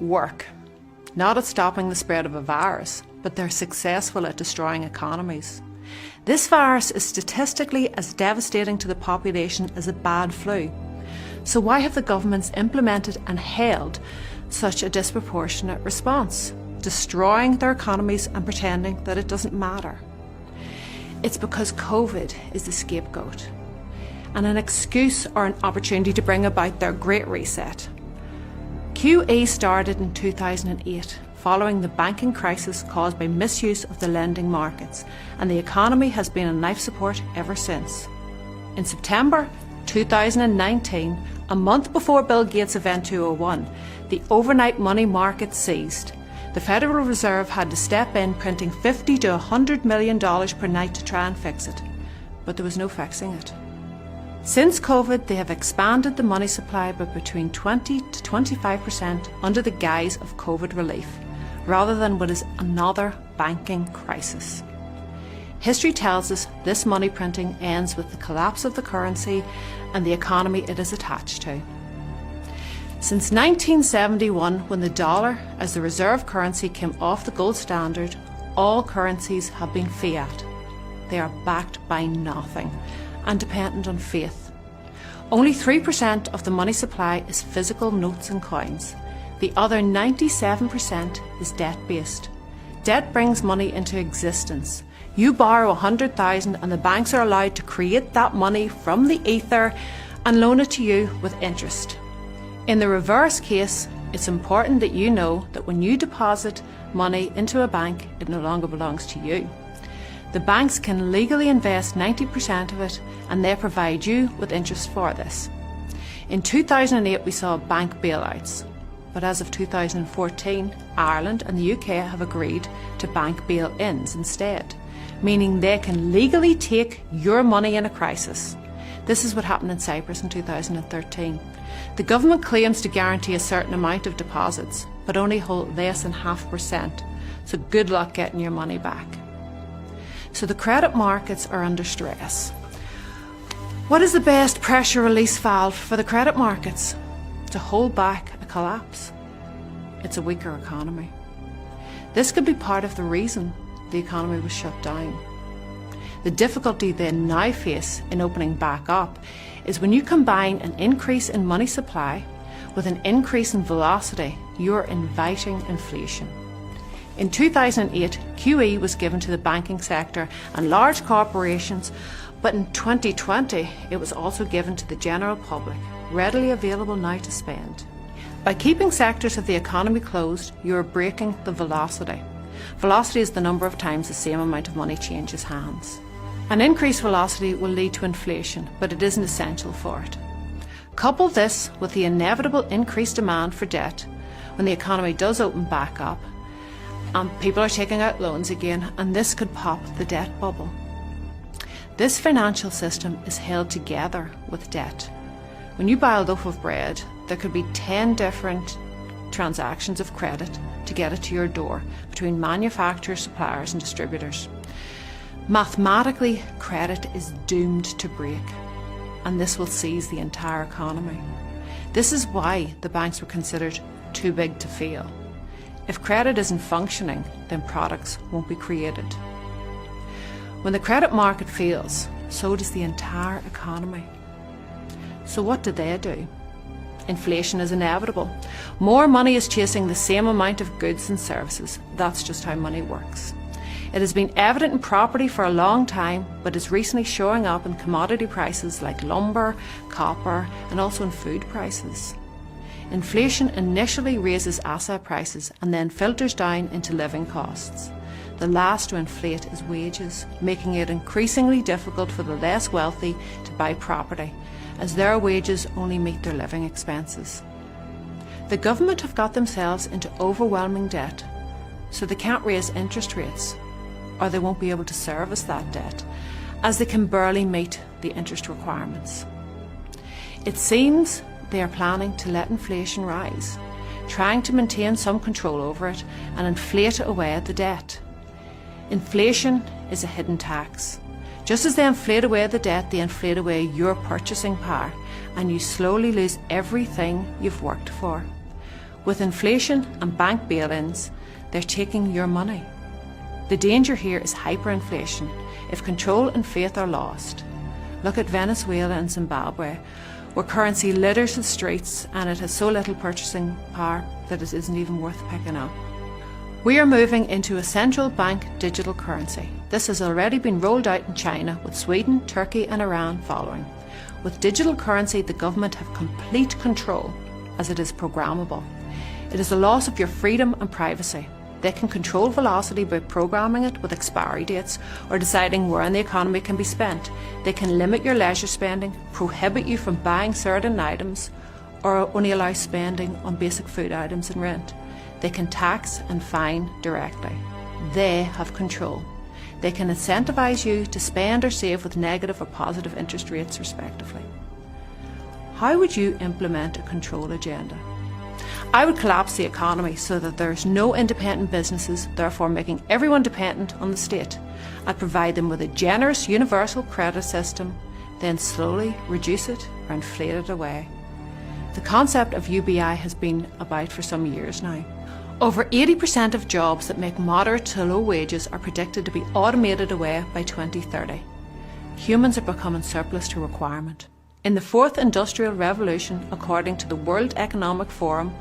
work, not at stopping the spread of a virus, but they're successful at destroying economies. This virus is statistically as devastating to the population as a bad flu. So why have the governments implemented and held such a disproportionate response, destroying their economies and pretending that it doesn't matter? It's because COVID is the scapegoat and an excuse or an opportunity to bring about their Great Reset. QE started in 2008, following the banking crisis caused by misuse of the lending markets, and the economy has been on life support ever since. In September 2019, a month before Bill Gates' Event 201, the overnight money market seized. The Federal Reserve had to step in, printing $50 to $100 million per night to try and fix it, but there was no fixing it. Since COVID, they have expanded the money supply by between 20 to 25% under the guise of COVID relief, rather than what is another banking crisis. History tells us this money printing ends with the collapse of the currency and the economy it is attached to. Since 1971, when the dollar as the reserve currency came off the gold standard, all currencies have been fiat. They are backed by nothing and dependent on faith. Only 3% of the money supply is physical notes and coins. The other 97% is debt-based. Debt brings money into existence. You borrow $100,000 and the banks are allowed to create that money from the ether and loan it to you with interest. In the reverse case, it's important that you know that when you deposit money into a bank, it no longer belongs to you. The banks can legally invest 90% of it, and they provide you with interest for this. In 2008, we saw bank bailouts, but as of 2014, Ireland and the UK have agreed to bank bail-ins instead, meaning they can legally take your money in a crisis. This is what happened in Cyprus in 2013. The government claims to guarantee a certain amount of deposits, but only hold less than 0.5%, so good luck getting your money back. So the credit markets are under stress. What is the best pressure release valve for the credit markets? To hold back a collapse. It's a weaker economy. This could be part of the reason the economy was shut down. The difficulty they now face in opening back up is when you combine an increase in money supply with an increase in velocity, you're inviting inflation. In 2008, QE was given to the banking sector and large corporations, but in 2020 it was also given to the general public, readily available now to spend. By keeping sectors of the economy closed, you are breaking the velocity. Velocity is the number of times the same amount of money changes hands. An increased velocity will lead to inflation, but it isn't essential for it. Couple this with the inevitable increased demand for debt when the economy does open back up, and people are taking out loans again, and this could pop the debt bubble. This financial system is held together with debt. When you buy a loaf of bread, there could be 10 different transactions of credit to get it to your door between manufacturers, suppliers and distributors. Mathematically, credit is doomed to break, and this will seize the entire economy. This is why the banks were considered too big to fail. If credit isn't functioning, then products won't be created. When the credit market fails, so does the entire economy. So what do they do? Inflation is inevitable. More money is chasing the same amount of goods and services. That's just how money works. It has been evident in property for a long time, but is recently showing up in commodity prices like lumber, copper, and also in food prices. Inflation initially raises asset prices and then filters down into living costs. The last to inflate is wages, making it increasingly difficult for the less wealthy to buy property, as their wages only meet their living expenses. The government have got themselves into overwhelming debt, so they can't raise interest rates, or they won't be able to service that debt, as they can barely meet the interest requirements. It seems they are planning to let inflation rise, trying to maintain some control over it and inflate away the debt. Inflation is a hidden tax. Just as they inflate away the debt, they inflate away your purchasing power, and you slowly lose everything you've worked for. With inflation and bank bail-ins, they're taking your money. The danger here is hyperinflation if control and faith are lost. Look at Venezuela and Zimbabwe, where currency litters the streets and it has so little purchasing power that it isn't even worth picking up. We are moving into a central bank digital currency. This has already been rolled out in China, with Sweden, Turkey and Iran following. With digital currency, the government have complete control, as it is programmable. It is a loss of your freedom and privacy. They can control velocity by programming it with expiry dates or deciding where in the economy can be spent. They can limit your leisure spending, prohibit you from buying certain items, or only allow spending on basic food items and rent. They can tax and fine directly. They have control. They can incentivise you to spend or save with negative or positive interest rates respectively. How would you implement a control agenda? I would collapse the economy so that there is no independent businesses, therefore making everyone dependent on the state. I'd provide them with a generous universal credit system, then slowly reduce it or inflate it away. The concept of UBI has been about for some years now. Over 80% of jobs that make moderate to low wages are predicted to be automated away by 2030. Humans are becoming surplus to requirement. In the fourth industrial revolution, according to the World Economic Forum,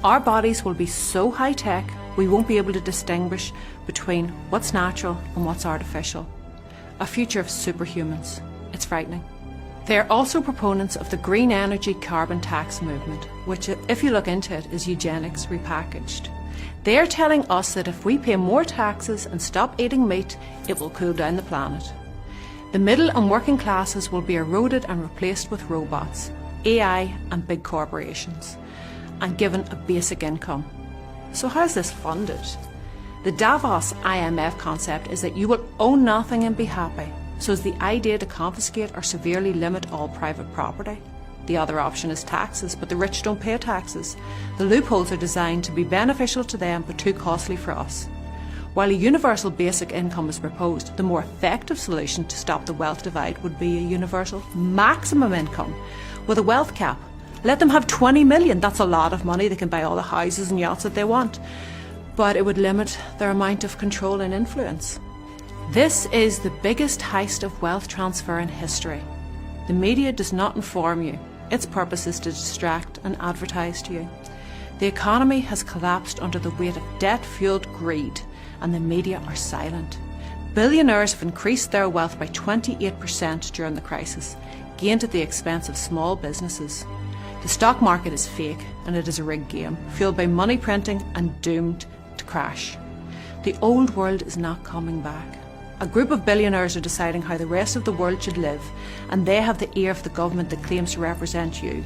our bodies will be so high-tech we won't be able to distinguish between what's natural and what's artificial. A future of superhumans. It's frightening. They are also proponents of the green energy carbon tax movement, which, if you look into it, is eugenics repackaged. They are telling us that if we pay more taxes and stop eating meat, it will cool down the planet. The middle and working classes will be eroded and replaced with robots, AI and big corporations, and given a basic income. So how is this funded? The Davos IMF concept is that you will own nothing and be happy. So is the idea to confiscate or severely limit all private property? The other option is taxes, but the rich don't pay taxes. The loopholes are designed to be beneficial to them but too costly for us. While a universal basic income is proposed, the more effective solution to stop the wealth divide would be a universal maximum income with a wealth cap. Let them have 20 million, that's a lot of money, they can buy all the houses and yachts that they want. But it would limit their amount of control and influence. This is the biggest heist of wealth transfer in history. The media does not inform you. Its purpose is to distract and advertise to you. The economy has collapsed under the weight of debt-fueled greed, and the media are silent. Billionaires have increased their wealth by 28% during the crisis, gained at the expense of small businesses. The stock market is fake, and it is a rigged game, fueled by money printing and doomed to crash. The old world is not coming back. A group of billionaires are deciding how the rest of the world should live, and they have the ear of the government that claims to represent you.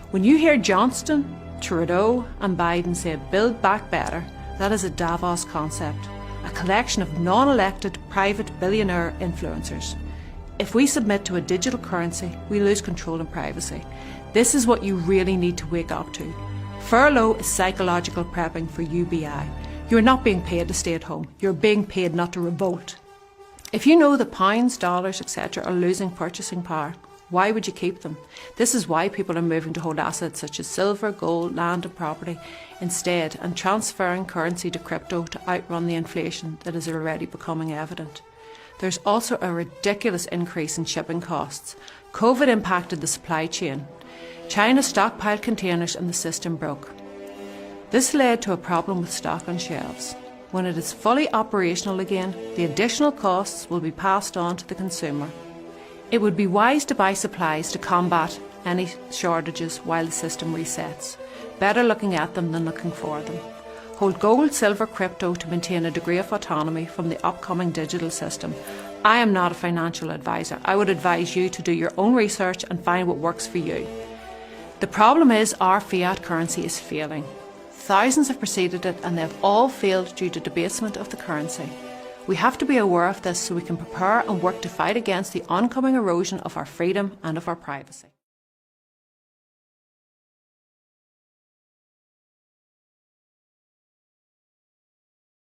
When you hear Johnston, Trudeau and Biden say "Build Back Better," that is a Davos concept, a collection of non-elected private billionaire influencers. If we submit to a digital currency, we lose control and privacy. This is what you really need to wake up to. Furlough is psychological prepping for UBI. You are not being paid to stay at home. You're being paid not to revolt. If you know that pounds, dollars, etc. are losing purchasing power, why would you keep them? This is why people are moving to hold assets such as silver, gold, land and property instead, and transferring currency to crypto to outrun the inflation that is already becoming evident. There's also a ridiculous increase in shipping costs. COVID impacted the supply chain. China stockpiled containers and the system broke. This led to a problem with stock on shelves. When it is fully operational again, the additional costs will be passed on to the consumer. It would be wise to buy supplies to combat any shortages while the system resets. Better looking at them than looking for them. Hold gold, silver, crypto to maintain a degree of autonomy from the upcoming digital system. I am not a financial advisor. I would advise you to do your own research and find what works for you. The problem is our fiat currency is failing. Thousands have preceded it and they have all failed due to debasement of the currency. We have to be aware of this so we can prepare and work to fight against the oncoming erosion of our freedom and of our privacy.